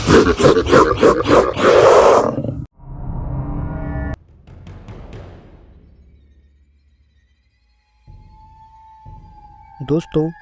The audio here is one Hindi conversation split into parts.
दोस्तों,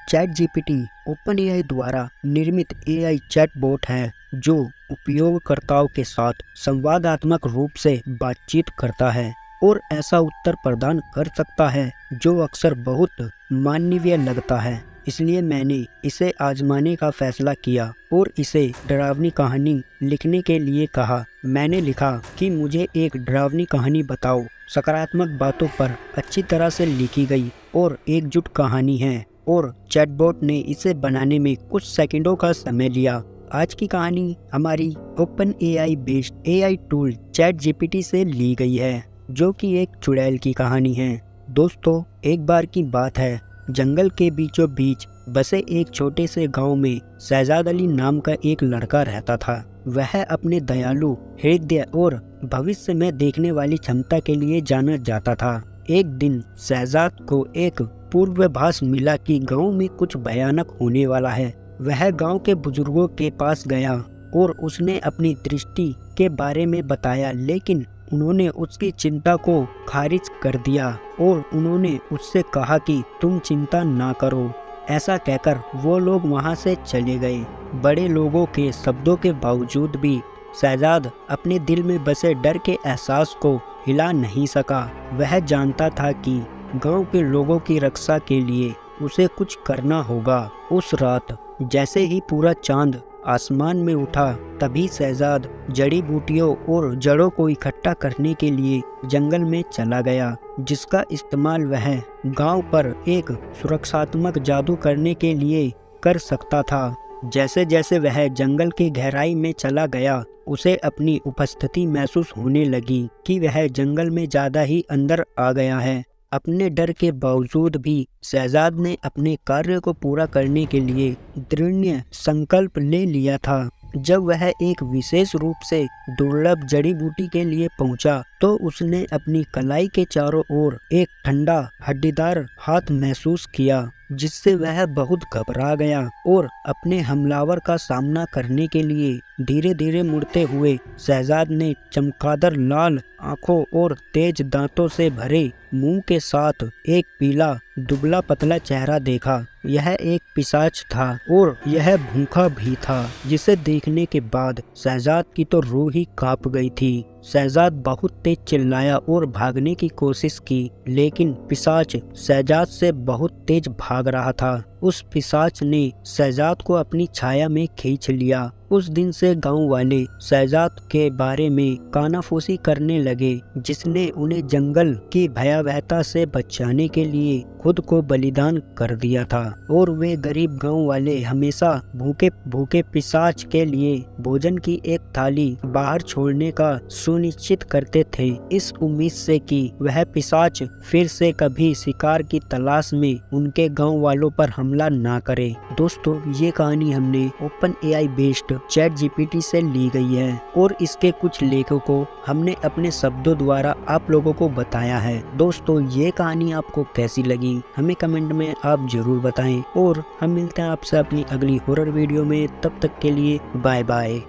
चैट जीपीटी ओपन एआई द्वारा निर्मित एआई चैटबॉट है जो उपयोगकर्ताओं के साथ संवादात्मक रूप से बातचीत करता है और ऐसा उत्तर प्रदान कर सकता है जो अक्सर बहुत मानवीय लगता है। इसलिए मैंने इसे आजमाने का फैसला किया और इसे डरावनी कहानी लिखने के लिए कहा। मैंने लिखा कि मुझे एक डरावनी कहानी बताओ, सकारात्मक बातों पर अच्छी तरह से लिखी गई और एकजुट कहानी है, और चैटबॉट ने इसे बनाने में कुछ सेकंडों का समय लिया। आज की कहानी हमारी open AI based AI tool chat GPT से ली गई है, जो कि एक चुड़ैल की कहानी है। दोस्तों, एक बार की बात है, जंगल के बीचों बीच बसे एक छोटे से गांव में शहजाद अली नाम का एक लड़का रहता था। वह अपने दयालु हृदय और भविष्य में देखने वाली क्षमता के लिए जाना जाता था। एक दिन शहजाद को एक पूर्वाभास मिला कि गांव में कुछ भयानक होने वाला है। वह गांव के बुजुर्गों के पास गया और उसने अपनी दृष्टि के बारे में बताया, लेकिन उन्होंने उसकी चिंता को खारिज कर दिया और उन्होंने उससे कहा कि तुम चिंता ना करो। ऐसा कहकर वो लोग वहां से चले गए। बड़े लोगों के शब्दों के बावजूद भी शहजाद अपने दिल में बसे डर के एहसास को हिला नहीं सका। वह जानता था कि गांव के लोगों की रक्षा के लिए उसे कुछ करना होगा। उस रात जैसे ही पूरा चांद आसमान में उठा, तभी शहजाद जड़ी बूटियों और जड़ों को इकट्ठा करने के लिए जंगल में चला गया, जिसका इस्तेमाल वह गांव पर एक सुरक्षात्मक जादू करने के लिए कर सकता था। जैसे जैसे वह जंगल की गहराई में चला गया, उसे अपनी उपस्थिति महसूस होने लगी कि वह जंगल में ज्यादा ही अंदर आ गया है। अपने डर के बावजूद भी शहजाद ने अपने कार्य को पूरा करने के लिए दृढ़ संकल्प ले लिया था। जब वह एक विशेष रूप से दुर्लभ जड़ी बूटी के लिए पहुंचा, तो उसने अपनी कलाई के चारों ओर एक ठंडा हड्डीदार हाथ महसूस किया, जिससे वह बहुत घबरा गया और अपने हमलावर का सामना करने के लिए धीरे धीरे मुड़ते हुए शहजाद ने चमगादड़ लाल आंखों और तेज दांतों से भरे मुंह के साथ एक पीला दुबला पतला चेहरा देखा। यह एक पिशाच था और यह भूखा भी था, जिसे देखने के बाद शहजाद की तो रूह ही कांप गई थी। शहजाद बहुत तेज चिल्लाया और भागने की कोशिश की, लेकिन पिशाच शहजाद से बहुत तेज भाग रहा था। उस पिशाच ने शहजाद को अपनी छाया में खींच लिया। उस दिन से गांव वाले शहजाद के बारे में कानाफूसी करने लगे, जिसने उन्हें जंगल की भयावहता से बचाने के लिए खुद को बलिदान कर दिया था। और वे गरीब गांव वाले हमेशा भूखे भूखे पिशाच के लिए भोजन की एक थाली बाहर छोड़ने का सुनिश्चित करते थे, इस उम्मीद से कि वह पिशाच फिर से कभी शिकार की तलाश में उनके गांव वालों पर हमला ना करे। दोस्तों, ये कहानी हमने open AI based chat GPT से ली गई है और इसके कुछ लेखों को हमने अपने शब्दों द्वारा आप लोगों को बताया है। दोस्तों, ये कहानी आपको कैसी लगी हमें कमेंट में आप जरूर बताएं, और हम मिलते हैं आपसे अपनी अगली हॉरर वीडियो में। तब तक के लिए बाय बाय।